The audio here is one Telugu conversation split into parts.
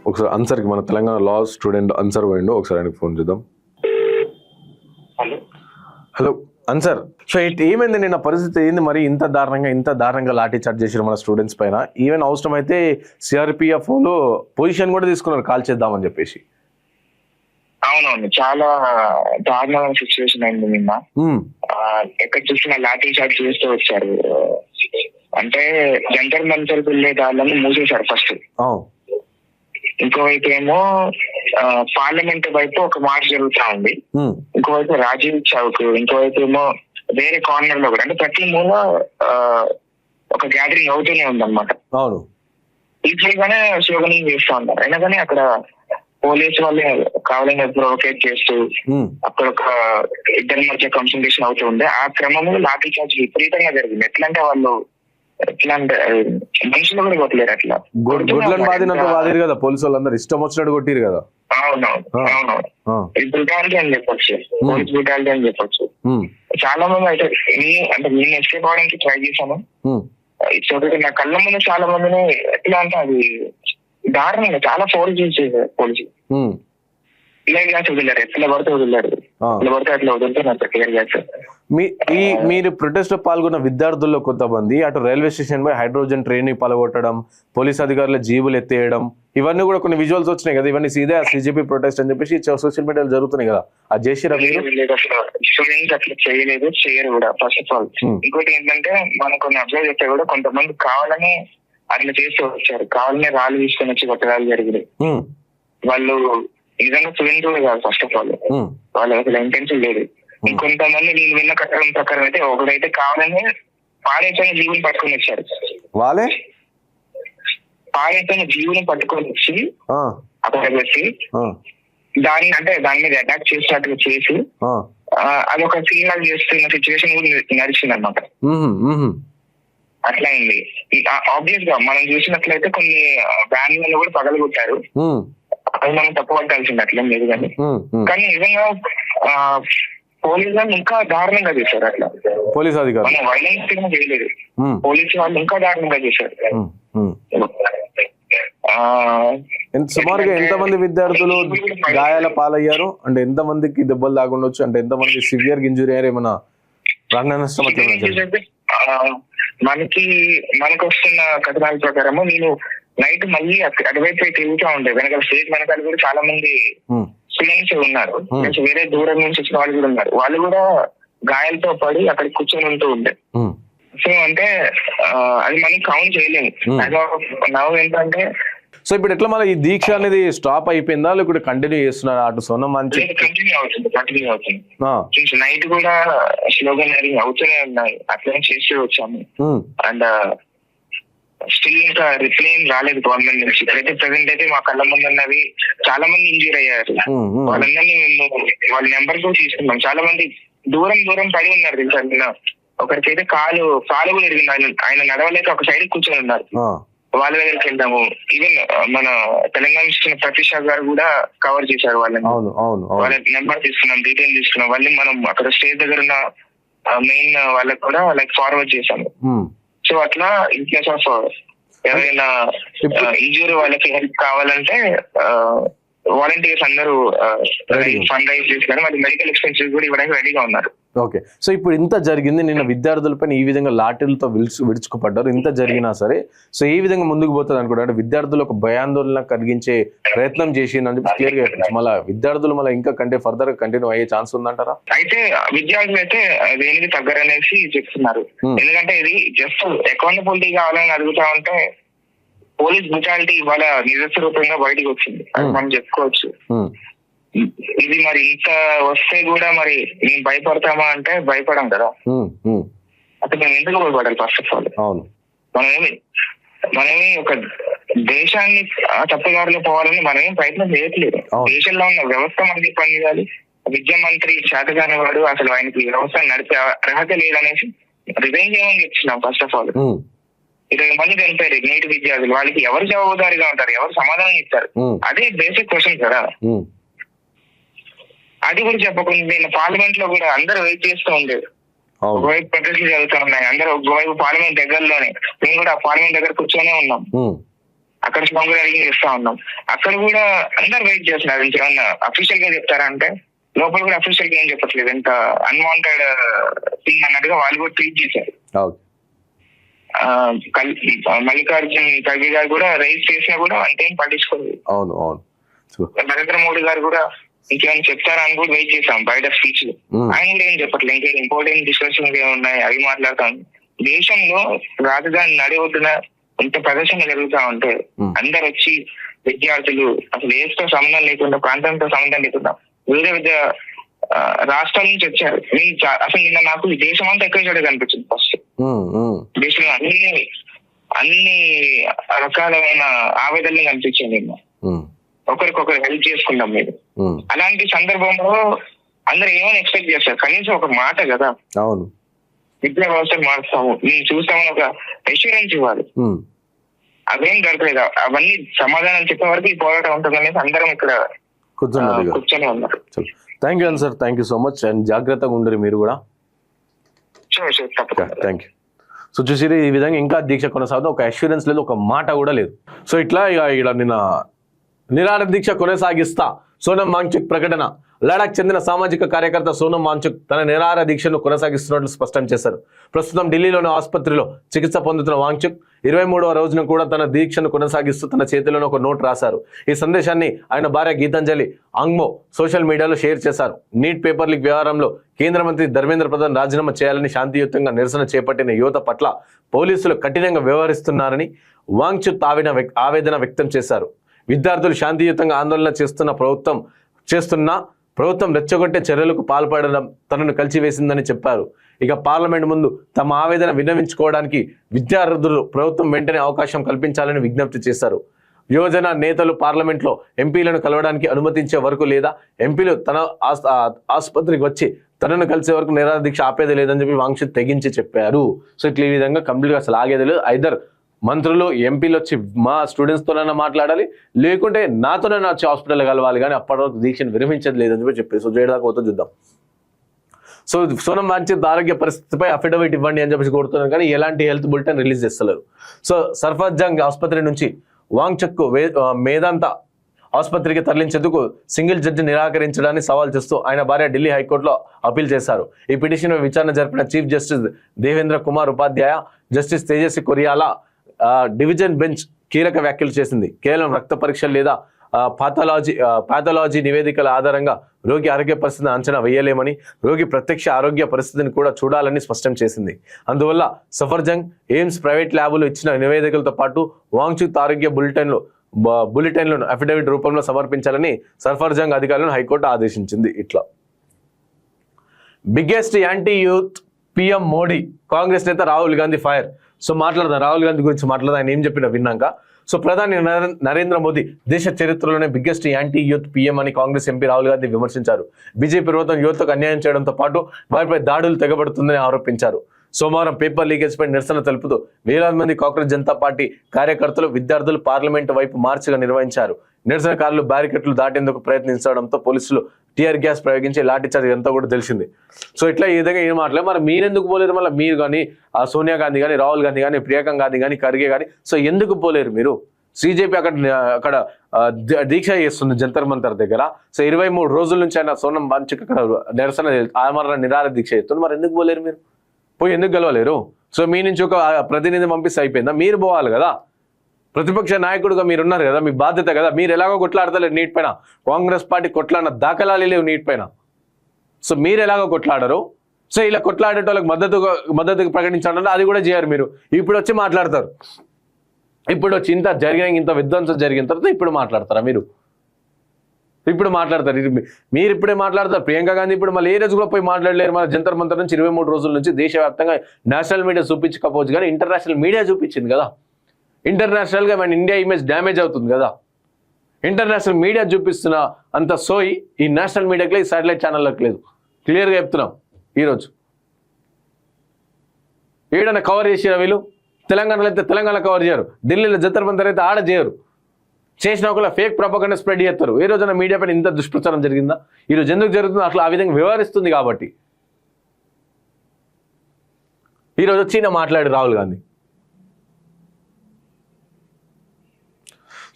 ఒకసారి అన్సర్కి మన తెలంగాణ లా స్టూడెంట్ అన్సర్ పోయిండు, ఒకసారి ఆయనకు ఫోన్ చేద్దాం. హలో హలో అన్సర్, సో ఏమైంది నిన్న పరిస్థితి ఏంది? మరి ఇంత దారుణంగా లాఠీ చార్జ్ చేసారు మన స్టూడెంట్స్ పైన. ఈవెన్ అవసరం అయితే సిఆర్పిఎఫ్ లో పొజిషన్ కూడా తీసుకున్నారు కాల్ చేద్దామని చెప్పేసి. అవునవును, చాలా దారుణమైన సిచ్యువేషన్ అయింది నిన్న. ఎక్కడ చూసినా లాఠీ చార్జ్ చేస్తూ వచ్చారు. అంటే జంతర్ మంతర్ వెళ్ళే దారులను మూసేశారు ఫస్ట్. ఇంకోవైపు ఏమో పార్లమెంట్ వైపు ఒక మార్చ్ జరుగుతా ఉంది, ఇంకోవైపు రాజీవ్ చౌక్, ఇంకోవైపు ఏమో వేరే కార్నర్ లో కూడా, అంటే ప్రతి మూల ఒక గ్యాదరింగ్ అవుతూనే ఉందన్నమాట. అవును, ఈజీగానే స్లోగనింగ్ చేస్తూ ఉన్నారు. అయినా కానీ అక్కడ పోలీసు వాళ్ళు కావాలని ప్రొవోకేట్ చేస్తూ అక్కడ ఒక ఇద్దరి మధ్య కన్సల్టేషన్ అవుతూ ఉంది. ఆ క్రమంలో లాఠీ చార్జ్ విపరీతంగా జరిగింది. ఎట్లా అంటే వాళ్ళు మనుషులు కూడా కొట్టలేరు, అట్లా గుడ్లను బాధినట్టు బాధిరు కదా పోలీసు వాళ్ళందరూ, ఇష్టం వచ్చినట్టు కొట్టిరు కదా. అవునవును, ఇది బ్రుటాలిటీ అని చెప్పొచ్చు, పోలీస్ బ్రుటాలిటీ అని చెప్పొచ్చు. చాలా మంది అయితే నేను ఎస్కేప్ అవడానికి ట్రై చేశాను. ఇట్స్ నా కళ్ళ ముందు చాలా మందిని ఎట్లా అంటే అది దారుణంగా చాలా ఫోర్స్ చేసేది పోలీసులు. ఇలా గ్యాస్ వదిలేరు, ఎట్లా పడితే వదిలేరు, ఎట్లా పడితే అట్లా వదులుతున్నారు క్లియర్ గ్యాస్. మీరు ప్రొటెస్ట్ లో పాల్గొన్న విద్యార్థుల్లో కొంతమంది అటు రైల్వే స్టేషన్ పై హైడ్రోజన్ ట్రైన్ ని పలగొట్టడం, పోలీస్ అధికారుల జీబులు ఎత్తేయడం, ఇవన్నీ కూడా కొన్ని విజువల్స్ వచ్చినాయి కదా. ఇవన్నీ సీదే సిజేపీ ప్రొటెస్ట్ అని చెప్పేసి సోషల్ మీడియాలో జరుగుతున్నాయి కదా. అది చేసిరా మీరు? అసలు స్టూడెంట్స్ అట్లా చేయలేదు, చేయరు కూడా ఫస్ట్ ఆఫ్ ఆల్. ఇంకోటి ఏంటంటే మనం కొన్ని అబ్జర్వ్ చేస్తే కూడా కొంతమంది కావాలని అట్లా చేస్తూ వచ్చారు, కావాలనే రాళ్ళు తీసుకొని వచ్చి కొట్టడాలు జరిగినాయి. వాళ్ళు నిజంగా స్టూడెంట్స్ కూడా కాదు ఫస్ట్ ఆఫ్ ఆల్, వాళ్ళు అసలు ఇంటెన్షన్ లేదు. ఇంకొంతమంది నేను విన్న కట్టడం ప్రకారం అయితే ఒకడైతే కావాలని పాడైపోయిన జీవుని పట్టుకొని వచ్చారు. వాళ్ళే పాడైపోయిన జీవుని పట్టుకొని వచ్చి అక్కడ పెట్టి దాని మీద అటాక్ చేసినట్టుగా చేసి అదొక సీన్ లాగా చేస్తున్న సిచ్యువేషన్ కూడా నడిచింది అనమాట. అట్లా అయింది. ఆబ్వియస్ గా మనం చూసినట్లయితే కొన్ని వ్యాన్లలో కూడా పగలగొట్టారు, అది మనం తప్పుపట్టాల్సింది, అట్లేం లేదు. కానీ నిజంగా పోలీసు వాళ్ళు ఇంకా దారుణంగా చేశారు. అట్లా పోలీస్ అధికారులు మనం వైలెన్స్ చేయలేదు, పోలీసు వాళ్ళు ఇంకా దారుణంగా చేశారు. సుమారుగా ఎంతమంది విద్యార్థులు గాయాల పాలయ్యారు? అంటే ఎంత మందికి దెబ్బలు దాగుండొచ్చు? అంటే ఎంత మంది సివియర్ ఇంజురీ అయ్యారు? ఏమన్నా ప్రాణ నష్టం మనకు వస్తున్న కథనాల ప్రకారము నేను నైట్ మళ్ళీ అటువైపు తిరుగుతూ ఉండే, వెనకాల స్టేజ్ వెనకాల కూడా చాలా మంది స్టూడెంట్స్ ఉన్నారు, వేరే దూరం నుంచి వచ్చిన వాళ్ళు కూడా ఉన్నారు. వాళ్ళు కూడా గాయాలతో పడి అక్కడ కూర్చొని ఉంటూ ఉండే. సో అంటే అది మనం కౌంట్ చేయలేము. నవ్వు ఏంటంటే సో ఇప్పుడు ఎట్లా మళ్ళీ ఈ దీక్ష అనేది స్టాప్ అయిపోయిందా, లేకపోతే కంటిన్యూ చేస్తున్నారు? అటు సొన్న మంచి కంటిన్యూ అవుతుంది. నైట్ కూడా స్లోగన్ అవుతూనే ఉన్నాయి, అట్లనే చేస్తూ వచ్చాము. అండ్ స్టిల్ ఇంకా రిప్లై రాలేదు గవర్నమెంట్ నుంచి. ఇప్పుడైతే ప్రెసెంట్ అయితే మా కళ్ళ ముందు ఉన్నవి చాలా మంది ఇంజూర్ అయ్యారు. వాళ్ళందరినీ మేము వాళ్ళ నెంబర్ కూడా తీసుకున్నాం. చాలా మంది దూరం పడి ఉన్నారు తెలుసా. నిన్న ఒకరికైతే కాలు కూడా ఎరిగింది, ఆయన నడవలేక ఒక సైడ్ కూర్చొని ఉన్నారు. వాళ్ళ దగ్గరికి వెళ్దాము. ఈవెన్ మన తెలంగాణ ఇచ్చిన ప్రతిషా గారు కూడా కవర్ చేశారు వాళ్ళని. వాళ్ళ నెంబర్ తీసుకున్నాం, డీటెయిల్ తీసుకున్నాం. వాళ్ళని మనం అక్కడ స్టేజ్ దగ్గర ఉన్న మెయిన్ వాళ్ళకి కూడా ఫార్వర్డ్ చేశాము. సో అట్లా ఇన్ కేస్ ఆఫ్ ఎవరైనా ఇంజూరీ వాళ్ళకి హెల్ప్ కావాలంటే వాలంటీర్స్ అందరూ ఫండ్ రైజ్ చేస్తారు, మరి మెడికల్ ఎక్స్పెన్సెస్ కూడా ఇవ్వడానికి రెడీగా ఉన్నారు. ఓకే, సో ఇప్పుడు ఇంత జరిగింది, నిన్న విద్యార్థులపైన ఈ విధంగా లాఠీలతో విడుచుకుపడ్డారు, ఇంత జరిగినా సరే సో ఈ విధంగా ముందుకు పోతుంది అనుకుంటా. అంటే విద్యార్థులు ఒక భయాందోళన కలిగించే ప్రయత్నం చేసిందని చెప్పి క్లియర్ గా చెప్పచ్చు. మళ్ళీ విద్యార్థులు మళ్ళీ ఇంకా ఫర్దర్ గా కంటిన్యూ అయ్యే ఛాన్స్ ఉందంటారా? అయితే విద్యార్థులు అయితే దేనికి తగ్గరనేసి చెప్తున్నారు. ఎందుకంటే ఇది జస్ట్ అకౌంటబిలిటీ కావాలని అడుగుతా ఉంటే పోలీస్ బ్రుటాలిటీ ఇవాళ నిజస్వరూపంగా బయటకు వచ్చింది, అది మనం చెప్పుకోవచ్చు. ఇది మరి ఇంత వస్తే కూడా మరి మేము భయపడతామా అంటే భయపడం కదా. అసలు మేము ఎందుకు భయపడాలి? ఫస్ట్ ఆఫ్ ఆల్ మనమేమి ఒక దేశాన్ని తప్పుదారిలో పోవాలని మనమేం ప్రయత్నం చేయట్లేదు. దేశంలో ఉన్న వ్యవస్థ మనకి పని చేయాలి. విద్యా మంత్రి శాతగాని వాడు అసలు ఆయనకి వ్యవస్థ నడిపే అర్హత లేదనేసి రిజైన్ చేయమని చెప్తున్నాం. ఫస్ట్ ఆఫ్ ఆల్ 20 మంది చనిపోయారు నీటి విద్యార్థులు, వాళ్ళకి ఎవరు జవాబుదారీగా ఉంటారు, ఎవరు సమాధానం ఇస్తారు? అదే బేసిక్ క్వశ్చన్ కదా. అది కూడా చెప్పకుండా నేను పార్లమెంట్ లో కూడా అందరూ వెయిట్ చేస్తూ ఉండేది. ఒకవైపు ప్రొటెస్ట్లు జరుగుతూ ఉన్నాయి, అందరూ ఒకవైపు పార్లమెంట్ దగ్గరలోనే, మేము కూడా పార్లమెంట్ దగ్గర కూర్చొనే ఉన్నాం. అక్కడ స్లోగన్ ర్యాగింగ్ చేస్తా ఉన్నాం. అక్కడ కూడా అందరు వెయిట్ చేస్తున్నారు ఇంకేమన్నా అఫీషియల్ గా చెప్తారా అంటే లోపల కూడా అఫీషియల్ గా ఏం చెప్పట్లేదు. ఎంత అన్వాంటెడ్ థింగ్ అన్నట్టుగా వాళ్ళు కూడా ట్వీట్ చేశారు. మల్లికార్జున్ ఖర్గే గారు కూడా రైజ్ చేసినా కూడా అంతేం పట్టించుకోలేదు. అవును అవును. నరేంద్ర మోడీ గారు కూడా ఇంకేమైనా చెప్తారా అని కూడా వెయిట్ చేశాం బయట స్పీచ్ లో. ఆయన కూడా ఏం చెప్పట్లేదు. ఇంకా ఇంపార్టెంట్ డిస్కషన్స్ ఏమున్నాయి అవి మాట్లాడతాం. దేశంలో రాజధాని నడి ఒడ్డున ఇంత ప్రదర్శన జరుగుతా ఉంటే అందరు వచ్చి విద్యార్థులు అసలు ఏసుతో సంబంధం లేకుండా ప్రాంతంతో సంబంధం లేకుండా వివిధ వివిధ రాష్ట్రాల నుంచి వచ్చారు. అసలు నిన్న నాకు దేశం అంతా ఎక్కువ చోట కనిపించింది. ఫస్ట్ దేశంలో అన్ని రకాలైన ఆవేదనలు కనిపించాయి. నిన్న ఒకరికొకరు హెల్ప్ చేసుకున్నాం మీరు. అలాంటి సందర్భంలో అందరు ఏమైనా ఎక్స్పెక్ట్ చేస్తారు, కనీసం ఒక మాట కదా, అవును విద్యా వ్యవస్థ మారుస్తాము మేము చూస్తామని ఒక అష్యూరెన్స్ ఇవ్వాలి. అవేం దొరకలేదు. అవన్నీ సమాధానం చెప్పే వరకు ఈ పోరాటం ఉంటుంది అనేది అందరం ఇక్కడ కూర్చొని ఉన్నారు. Thank you sir, thank you so much. And జాగ్రత్తగా ఉండరు మీరు కూడా. Thank you. సో చూసి ఈ విధంగా ఇంకా దీక్ష కొనసాగుతుంది. ఒక అష్యూరెన్స్ లేదు, ఒక మాట కూడా లేదు. సో ఇట్లా ఇక్కడ నిన్న నిరాహార దీక్ష కొనసాగిస్తా సోనం వాంగ్చుక్ ప్రకటన. లడాక్ చెందిన సామాజిక కార్యకర్త సోనం వాంగ్చుక్ తన నిరాహార దీక్షను కొనసాగిస్తున్నట్లు స్పష్టం చేశారు. ప్రస్తుతం ఢిల్లీలోని ఆసుపత్రిలో చికిత్స పొందుతున్న వాంగ్చుక్ 23వ రోజున కూడా తన దీక్షను కొనసాగిస్తూ తన చేతిలోనే ఒక నోట్ రాశారు. ఈ సందేశాన్ని ఆయన భార్య గీతాంజలి ఆంగ్మో సోషల్ మీడియాలో షేర్ చేశారు. నీట్ పేపర్ లీక్ వ్యవహారంలో కేంద్ర మంత్రి ధర్మేంద్ర ప్రధాన్ రాజీనామా చేయాలని శాంతియుతంగా నిరసన చేపట్టిన యువత పట్ల పోలీసులు కఠినంగా వ్యవహరిస్తున్నారని వాంగ్చుక్ ఆవేదన వ్యక్తం చేశారు. విద్యార్థులు శాంతియుతంగా ఆందోళన చేస్తున్న ప్రభుత్వం రెచ్చగొట్టే చర్యలకు పాల్పడడం తనను కలిసివేసిందని చెప్పారు. ఇక పార్లమెంట్ ముందు తమ ఆవేదన విన్నవించుకోవడానికి విద్యార్థులు ప్రభుత్వం వెంటనే అవకాశం కల్పించాలని విజ్ఞప్తి చేశారు. యువజన నేతలు పార్లమెంట్లో ఎంపీలను కలవడానికి అనుమతించే వరకు లేదా ఎంపీలు తన ఆసుపత్రికి వచ్చి తనను కలిసే వరకు నిరాహార దీక్ష ఆపేది లేదని చెప్పి వాంగ్చుక్ తెగించి చెప్పారు. సో ఇట్లా ఈ విధంగా కంప్లీట్గా అసలు ఆగేది లేదు. ఐదర్ మంత్రులు ఎంపీలు వచ్చి మా స్టూడెంట్స్తోనైనా మాట్లాడాలి, లేకుంటే నాతోనైనా వచ్చి హాస్పిటల్ కలవాలి, కానీ అప్పటి వరకు దీక్షను విరమించదు లేదని చెప్పి సో చేయడానికి పోతే చూద్దాం. సో సోనం వాంగ్చుక్ ఆరోగ్య పరిస్థితిపై అఫిడవిట్ ఇవ్వండి అని చెప్పి కోరుతున్నారు, కానీ ఎలాంటి హెల్త్ బులెటిన్ రిలీజ్ చేస్తలేరు. సో సర్ఫర్జంగ్ ఆసుపత్రి నుంచి వాంగ్చుక్ మేదాంత ఆసుపత్రికి తరలించేందుకు సింగిల్ జడ్జి నిరాకరించడాన్ని సవాల్ చేస్తూ ఆయన భార్య ఢిల్లీ హైకోర్టులో అప్పీల్ చేశారు. ఈ పిటిషన్ విచారణ జరిపిన చీఫ్ జస్టిస్ దేవేంద్ర కుమార్ ఉపాధ్యాయ, జస్టిస్ తేజస్వి కొరియాలా డివిజన్ బెంచ్ కీలక వ్యాఖ్యలు చేసింది. కేవలం రక్త పరీక్షలు లేదా పాథాలజీ నివేదికల ఆధారంగా రోగి ఆరోగ్య పరిస్థితిని అంచనా వేయలేమని, రోగి ప్రత్యక్ష ఆరోగ్య పరిస్థితిని కూడా చూడాలని స్పష్టం చేసింది. అందువల్ల సఫర్జంగ్ ఎయిమ్స్ ప్రైవేట్ ల్యాబులు ఇచ్చిన నివేదికలతో పాటు వాంగ్చుక్ ఆరోగ్య బులెటిన్లను అఫిడవిట్ రూపంలో సమర్పించాలని సఫర్జంగ్ అధికారులను హైకోర్టు ఆదేశించింది. ఇట్లా biggest anti youth PM Modi, Congress నేత రాహుల్ గాంధీ ఫైర్. సో మాట్లాడదాం రాహుల్ గాంధీ గురించి మాట్లాడదాం, ఆయన ఏం చెప్పినా విన్నాక. సో ప్రధాని నరేంద్ర మోదీ దేశ చరిత్రలోనే బిగ్గెస్ట్ యాంటీ యూత్ పిఎం అని కాంగ్రెస్ ఎంపీ రాహుల్ గాంధీ విమర్శించారు. బీజేపీ ప్రభుత్వం యువతకు అన్యాయం చేయడంతో పాటు వారిపై దాడులు తెగబడుతుందని ఆరోపించారు. సోమవారం పేపర్ లీకేజ్పై నిరసన తెలుపుతూ వేలాది మంది కాంగ్రెస్ జనతా పార్టీ కార్యకర్తలు, విద్యార్థులు పార్లమెంటు వైపు మార్చిగా నిర్వహించారు. నిరసనకారులు బ్యారికేడ్లు దాటేందుకు ప్రయత్నించడంతో పోలీసులు టీఆర్ గ్యాస్ ప్రయోగించి లాఠీచార్జ్ అంతా కూడా తెలిసింది. సో ఇట్లా ఈ విధంగా ఏం మాట్లాడారు, మరి మీరెందుకు పోలేరు? మళ్ళీ మీరు కానీ సోనియా గాంధీ కానీ, రాహుల్ గాంధీ కానీ, ప్రియాంక గాంధీ కానీ, ఖర్గే కానీ, సో ఎందుకు పోలేరు మీరు? బీజేపీ అక్కడ దీక్ష చేస్తుంది జంతర్ మంతర్ దగ్గర. సో 23 రోజుల నుంచి ఆయన సోనం వాంగ్చుక్ అక్కడ నిరసన ఆమరణ నిరాహార దీక్ష చేస్తుంది. మరి ఎందుకు పోలేరు మీరు? పోయి ఎందుకు గెలవలేరు? సో మీ నుంచి ఒక ప్రతినిధి పంపిస్తే అయిపోయిందా? మీరు పోవాలి కదా, ప్రతిపక్ష నాయకుడుగా మీరున్నారు కదా, మీ బాధ్యత కదా. మీరు ఎలాగో కొట్లాడతలేరు నీట్ పైన, కాంగ్రెస్ పార్టీ కొట్లాడిన దాఖలాలు లేవు నీట్ పైన. సో మీరు ఎలాగో కొట్లాడరు. సో ఇలా కొట్లాడేటోళ్ళకి మద్దతు ప్రకటించాలంటే అది కూడా చేయరు మీరు. ఇప్పుడు వచ్చి మాట్లాడతారు, ఇప్పుడు వచ్చి ఇంత విధ్వంసం జరిగిన తర్వాత ఇప్పుడు మాట్లాడతారా మీరు? ఇప్పుడు మాట్లాడతారు మీరు ఇప్పుడే మాట్లాడతారు. ప్రియాంక గాంధీ ఇప్పుడు మళ్ళీ ఏ రోజు కూడా పోయి మాట్లాడలేరు. మన జంతర్ మంతర్ నుంచి 23 రోజుల నుంచి దేశవ్యాప్తంగా నేషనల్ మీడియా చూపించకపోవచ్చు, కానీ ఇంటర్నేషనల్ మీడియా చూపించింది కదా. ఇంటర్నేషనల్గా మన ఇండియా ఇమేజ్ డ్యామేజ్ అవుతుంది కదా. ఇంటర్నేషనల్ మీడియా చూపిస్తున్న అంత సోయి ఈ నేషనల్ మీడియాకి లేదు, శాటిలైట్ ఛానళ్ళకి లేదు. క్లియర్గా చెప్తున్నాం. ఈరోజు ఏడన్నా కవర్ చేసారా వీళ్ళు? తెలంగాణలో అయితే తెలంగాణ కవర్ చేయరు, ఢిల్లీలో జంతర్ మంతర్ అయితే ఆడ చేయరు. చేసిన ఒకళ్ళ ఫేక్ ప్రపోగండా స్ప్రెడ్ చేస్తారు. ఏ రోజున మీడియా పైన ఇంత దుష్ప్రచారం జరిగిందా? ఈరోజు ఎందుకు జరుగుతుందో అట్లా ఆ విధంగా వ్యవహరిస్తుంది కాబట్టి ఈరోజు వచ్చి మాట్లాడి రాహుల్ గాంధీ.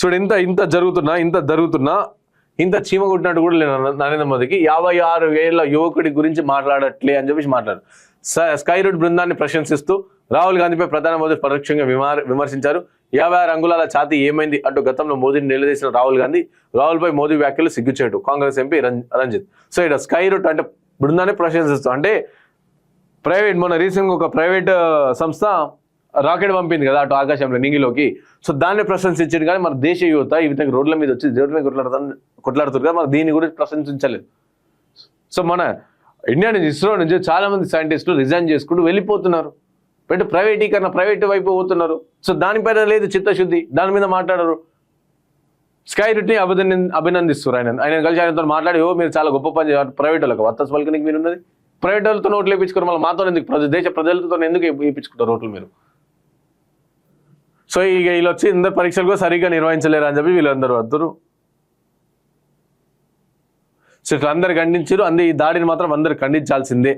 చూడు ఇంత జరుగుతున్నా ఇంత చీమ కొట్టినట్టు కూడా లేదు నరేంద్ర మోదీకి. 56 ఏళ్ల యువకుడి గురించి మాట్లాడట్లే అని చెప్పేసి మాట్లాడారు. స్కై రూట్ బృందాన్ని ప్రశంసిస్తూ రాహుల్ గాంధీపై ప్రధాని మోదీ పరోక్షంగా విమర్శించారు. 56 అంగుళాల ఛాతీ ఏమైంది అంటూ గతంలో మోదీని నిలదీసిన రాహుల్పై మోదీ వ్యాఖ్యలు సిగ్గుచేటు. కాంగ్రెస్ ఎంపీ రంజిత్. సో ఇక్కడ స్కై రూట్ అంటే బృందాన్ని ప్రశంసిస్తూ, అంటే ప్రైవేట్, మొన్న రీసెంట్గా ఒక ప్రైవేట్ సంస్థ రాకెట్ పంపింది కదా అటు ఆకాశంలో నింగిలోకి. సో దాన్ని ప్రశంసించారు. కానీ మన దేశ యువత ఈ విధంగా రోడ్ల మీద వచ్చి కొట్లాడుతారు కదా, మన దీన్ని కూడా ప్రశంసించలేదు. సో మన ఇండియా నుంచి, ఇస్రో నుంచి చాలా మంది సైంటిస్టులు రిజైన్ చేసుకుంటూ వెళ్ళిపోతున్నారు. ప్రైవేటీకరణ, ప్రైవేట్ వైపు పోతున్నారు. సో దానిపైన లేదు చిత్తశుద్ధి, దాని మీద మాట్లాడరు. స్కై రూట్ని అభినందిస్తారు. ఆయన కలిసి ఆయనతో మాట్లాడి, మీరు చాలా గొప్ప పని చేయాలి, ప్రైవేట్ వాళ్ళకి వత్తస్ పలికనికి మీరు ఉన్నది, ప్రైవేట్ వాళ్ళతో ఓట్లు వేయించుకోరు, మళ్ళీ మాతో ఎందుకు, దేశ ప్రజలతో ఎందుకు వేయించుకుంటారు ఓట్లు మీరు. సో ఇక వీళ్ళు వచ్చి అందరు పరీక్షలు కూడా సరిగ్గా నిర్వహించలేరు అని చెప్పి వీళ్ళందరూ వద్దరు. సో ఇట్లా అందరు ఖండించారు. ఈ దాడిని మాత్రం అందరు ఖండించాల్సిందే.